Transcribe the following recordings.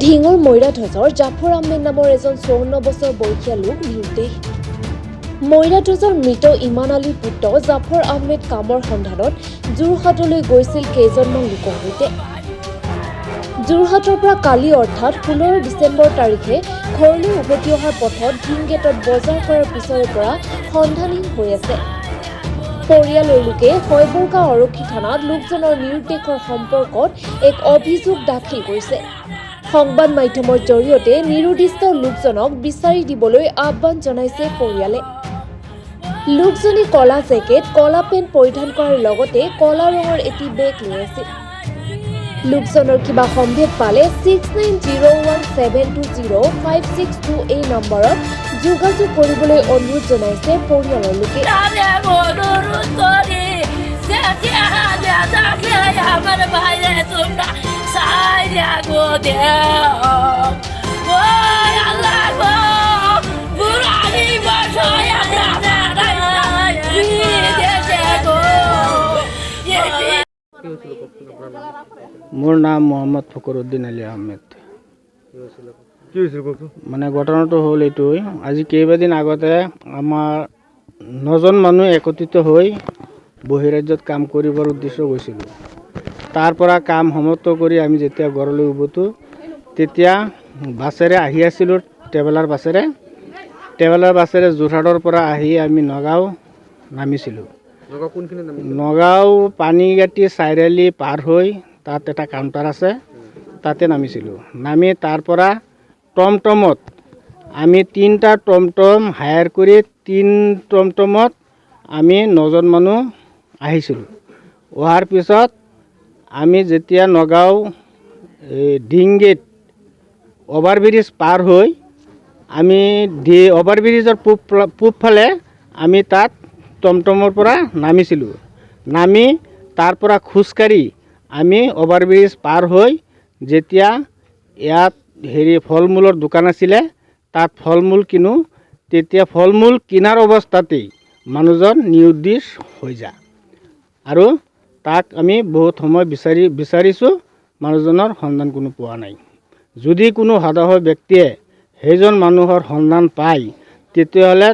ঢিঙৰ মৈৰাধজৰ জাফৰ আহমেদ নামৰ এজন 54 বছৰ বয়সীয়া লোক নিৰুদ্দেশ। মৈৰাধজৰ মৃত ইমান আলীৰ পুত্ৰ জাফৰ আহমেদ কামৰ সন্ধানত যোৰহাটলৈ গৈছিল কেইজনমান লোকৰ সৈতে। যোৰহাটৰ পৰা কালি অৰ্থাৎ 16 ডিচেম্বৰ তাৰিখে ঘৰলৈ উভতি অহাৰ পথত ঢিং গেটত বজাৰ কৰাৰ পিছৰে পৰা সন্ধানহীন হৈ আছে। পৰিয়ালৰ লোকে শৈবৰগাঁও আৰক্ষী থানাত লোকজনৰ নিৰুদ্দেশৰ সম্পৰ্কত এক অভিযোগ দাখিল কৰিছে। সংবাদ মাধ্যমৰ জৰিয়তে নিৰুদ্দিষ্ট লোকজনক বিচাৰি দিবলৈ আহ্বান জনাইছে পৰিয়ালে। লোকজনে কলা জেকেট, কলা পেণ্ট পৰিধান কৰাৰ লগতে কলা ৰঙৰ এটি বেগ লৈ আছিল। লোকজনৰ কিবা সম্ভেদ পালে 6901720562 এই নম্বৰত যোগাযোগ কৰিবলৈ অনুৰোধ জনাইছে পৰিয়ালৰ লোকে। মোৰ নাম মোহাম্মদ ফকৰুদ্দিন আলী আহমেদ। মানে ঘটনাটো হ'ল এইটোৱে, আজি কেইবাদিন আগতে আমাৰ 9জন মানুহ একত্ৰিত হৈ বহিৰাজ্যত কাম কৰিবৰ উদ্দেশ্য গৈছিলোঁ। তাৰ পৰা কাম সমাপ্ত কৰি আমি যেতিয়া ঘৰলৈ উভতো তেতিয়া বাছেৰে আহি আছিলোঁ, ট্ৰেভেলাৰ বাছেৰে যোৰহাটৰ পৰা আহি আমি নগাঁও নামিছিলোঁ। নগাঁও পানীগাঁতি চাৰিআলি পাৰ হৈ তাত এটা কাউণ্টাৰ আছে, তাতে নামিছিলোঁ। নামি তাৰ পৰা টমটমত আমি 3টা টমটম হায়াৰ কৰি 3 টমটমত আমি 9জন মানুহ আহিছিলোঁ। অহাৰ পিছত আমি যেতিয়া নগাঁও ঢিং গেট অভাৰব্ৰিজ পাৰ হৈ আমি অভাৰব্ৰিজৰ পূবফালে আমি তাত টমটমৰ পৰা নামিছিলোঁ। নামি তাৰ পৰা খোজকাঢ়ি আমি অভাৰব্ৰিজ পাৰ হৈ যেতিয়া ইয়াত ফল মূলৰ দোকান আছিলে তাত ফল মূল কিনো, তেতিয়া ফল মূল কিনাৰ অৱস্থাতেই মানুহজন নিৰুদ্দেশ হৈ যায় আৰু তাক আমি বহুত সময় বিচাৰিছোঁ, মানুহজনৰ সন্ধান কোনো পোৱা নাই। যদি কোনো সাধাৰণ ব্যক্তিয়ে সেইজন মানুহৰ সন্ধান পায় তেতিয়াহ'লে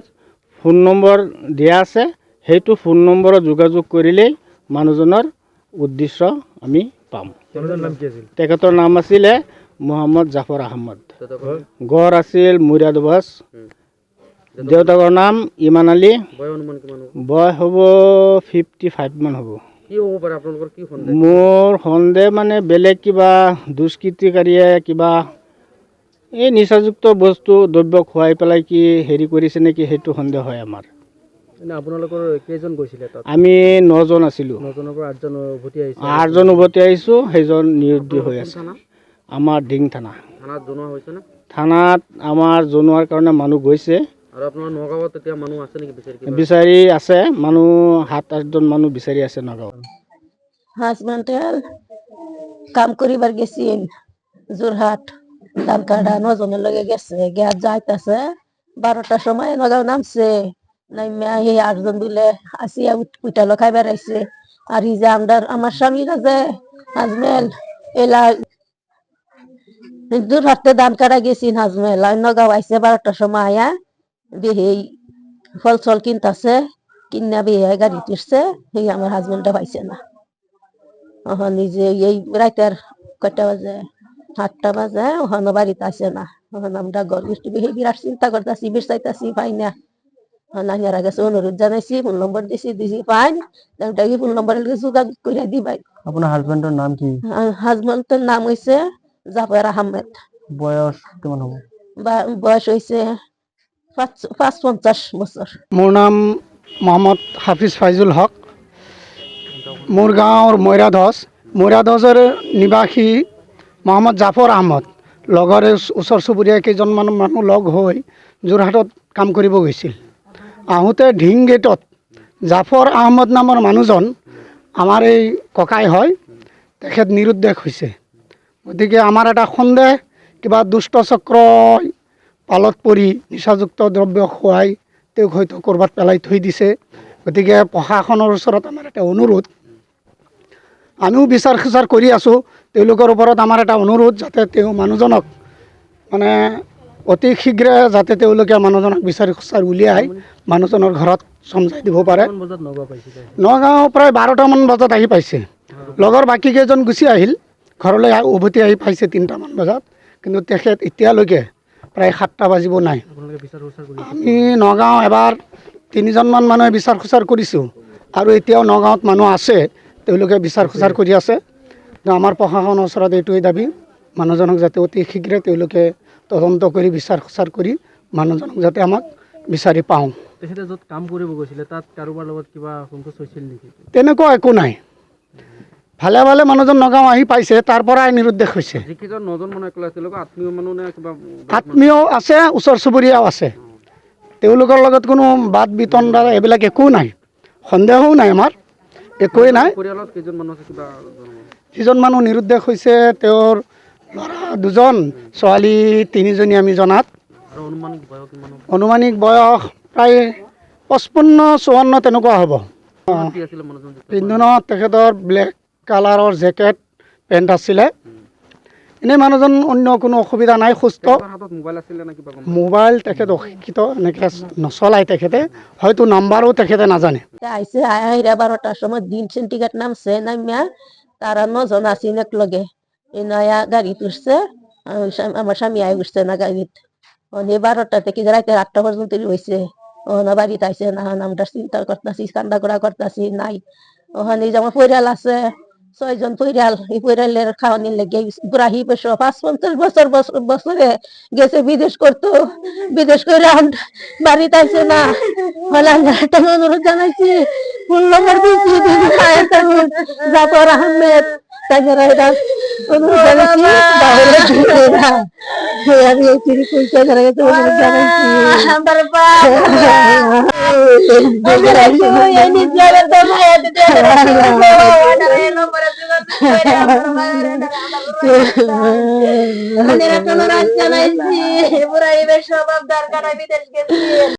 ফোন নম্বৰ দিয়া আছে, সেইটো ফোন নম্বৰত যোগাযোগ কৰিলেই মানুহজনৰ উদ্দেশ্য আমি পাম। তেখেতৰ নাম আছিলে মোহাম্মদ জাফৰ আহমেদ, ঘৰ আছিল মৈৰাধজ, দেউতাকৰ নাম ইমান আলী, বয়স হ'ব 55 মান হ'ব। মোৰ সন্দেহ মানে বেলেগ কিবা দুষ্কৃতিকাৰীয়ে কিবা এই নিচাযুক্ত বস্তু দ্ৰব্য খুৱাই পেলাই কি হেৰি কৰিছে নেকি, সেইটো সন্দেহ হয় আমাৰ। আপোনালোকৰ কেইজন গৈছিলে তাত? আমি 9জন আছিলোঁ। 9জনৰ পৰা 8জন উভতি আহিছে। 8জন উভতি আহিছোঁ, সেইজন নিৰুদ্দেশ হৈ আছে। আমাৰ ঢিং থানা। থানাত জনোৱা হৈছে না? থানাত আমাৰ জনোৱাৰ কাৰণে মানুহ গৈছে। আৰু আপোনাৰ নগাঁৱত এতিয়া মানুহ আছে নেকি বিচাৰি আছে? মানুহ 7-8জন মানুহ বিচাৰি আছে নগাঁৱত। হাজবেণ্ডে কাম কৰিবাৰ গেছিল যোৰহাট, দামকাড়া 9জনের লগে গেছে, গিয়া যাইতাছে 12টার সময় নগাঁও নামছে। নাইমা এই 8জন দিলে আসিয়া উঠালো খাইবার আইছে। আর এই যে আমার স্বামীরা যে হাজমেল এলা যোরহাটে দামকাড়া গেছি হাজমেল, নগাঁও আইছে 12টার সময় আয়া বেহে ফল চল কিনতাছে, কিনা বেহে গাড়ি তুলছে, এই আমার হাজবেন্ডটা পাইছে না। নিজে এই রাতের কয়টা বাজে 8টা বাজে, ওখানে বাড়িতে আসে না। ওখানে আমরা ঘর গোষ্ঠী বিরাট চিন্তা করতেছি, বিচাইতাছি পাই না। নানিয়ার কাছে অনুরোধ জানাইছি, ফোন নম্বর দিছি পাই ফোন নম্বর যোগাযোগ করে দিবাই। আপনার হাজবেন্ডের নাম কি? হাজবেন্ডের নাম হইছে জাফর আহমেদ। বয়স কেমন হবে? বয়স হইছে 55 বছর। মোৰ নাম মোহাম্মদ হাফিজ ফাইজুল হক। মোৰ গাঁৱৰ মৈৰাধজৰ নিবাসী মোহাম্মদ জাফৰ আহমদ লগৰে ওচৰ চুবুৰীয়া কেইজনমান মানুহ লগ হৈ যোৰহাটত কাম কৰিব গৈছিল। আহোঁতে ঢিং গেটত জাফৰ আহমদ নামৰ মানুহজন আমাৰ এই ককাই হয়, তেখেত নিৰুদ্দেশ হৈছে। গতিকে আমাৰ এটা সন্দেহ, কিবা দুষ্ট চক্ৰই পালত পৰি নিচাযুক্ত দ্ৰব্য খুৱাই তেওঁক হয়তো ক'ৰবাত পেলাই থৈ দিছে। গতিকে প্ৰশাসনৰ ওচৰত আমাৰ এটা অনুৰোধ, আমিও বিচাৰ খোচাৰ কৰি আছোঁ। তেওঁলোকৰ ওপৰত আমাৰ এটা অনুৰোধ, যাতে তেওঁ মানুহজনক মানে অতি শীঘ্ৰে যাতে তেওঁলোকে মানুহজনক বিচাৰি খোচাৰ উলিয়াই মানুহজনৰ ঘৰত চমজাই দিব পাৰে। কিমান বজাত নগাঁও পাইছিলে? নগাঁও প্ৰায় 12টামান বজাত আহি পাইছে। লগৰ বাকী কেইজন গুচি আহিল, ঘৰলৈ উভতি আহি পাইছে 3টামান বজাত, কিন্তু তেখেত এতিয়ালৈকে প্ৰায় 7টা বাজিব নাই। আপোনালোকে বিচাৰ খোচাৰ কৰি আমি নগাঁও এবাৰ 3জনমান মানুহে বিচাৰ খোচাৰ কৰিছোঁ, আৰু এতিয়াও নগাঁৱত মানুহ আছে, তেওঁলোকে বিচাৰ খোচাৰ কৰি আছে। তো আমাৰ প্ৰশাসনৰ ওচৰত এইটোৱে দাবী, মানুহজনক যাতে অতি শীঘ্ৰে তেওঁলোকে তদন্ত কৰি বিচাৰ খোচাৰ কৰি মানুহজনক যাতে আমাক বিচাৰি পাওঁ। তেখেতে য'ত কাম কৰিব গৈছিলে তাত কাৰোবাৰ লগত কিবা সংকোচ হৈছিল নেকি? তেনেকুৱা একো নাই, ভালে ভালে মানুহজন নগাঁও আহি পাইছে, তাৰ পৰাই নিৰুদ্দেশ হৈছে। যিকেইজন 9জন মানুহ একেলগে তেওঁলোকৰ আত্মীয় মানুহ নে কিবা? আত্মীয় আছে, ওচৰ চুবুৰীয়াও আছে, তেওঁলোকৰ লগত কোনো বাদ বিতণ্ডা এইবিলাক একো নাই, সন্দেহও নাই, আমাৰ একোৱেই নাই। পৰিয়ালত কেইজন মানুহ আছে কিবা জনাব? যিজন মানুহ নিৰুদ্দেশ হৈছে তেওঁৰ ল'ৰা 2জন, ছোৱালী 3জনী আমি জনাত। আৰু অনুমানিক বয়স কিমান হ'ব? আনুমানিক বয়স প্ৰায় 55-54 তেনেকুৱা হ'ব। কি আছিলে মানুহজন? পিন্ধনত তেখেতৰ ব্লেক কালাৰৰ জেকেট পেণ্ট আছিলে। এনেই মানুহজন অন্য কোনো অসুবিধা নাই, সুস্থ। তেওঁৰ হাতত মোবাইল আছিলে নে কিবা? মোবাইল তেখেত অশিক্ষিত, এনেকৈ নচলায় তেখেতে, হয়তো নাম্বাৰো তেখেতে নাজানে। আইসে আইরা 12টার সময় দিন সিন্ডিকেট নামছে, নামিয়া তারা 9জন আছেন এক লগে। এই নয়া গাড়ি তুলছে, আমার স্বামী আয় উঠছে না গাড়িতে। 12টা থেকে রাতে 8টা পর্যন্ত রয়েছে। ওখানে বাড়িতে আইসে না, আমরা চিন্তা করতেছি, কান্দা করা করতেছি, নাই। ওখানে যেমন পৈরাল আছে, 6জন পৈরাল, এই পৈরালের খাওয়ানির লেগে বুড়াহি পেশো 55 বছরে গেছে বিদেশ করতো, বিদেশ করে বাড়িতে আইসে না। হলে আমরা একটা অনুরোধ জানাইছি, ফোন নম্বর দিয়েছি, জাফর আহমেদ, তাছাড়া এটা অনুরোধ জানাইছি, তাহলে আমি এই চিঠি কইতে অনুরোধ জানাইছি।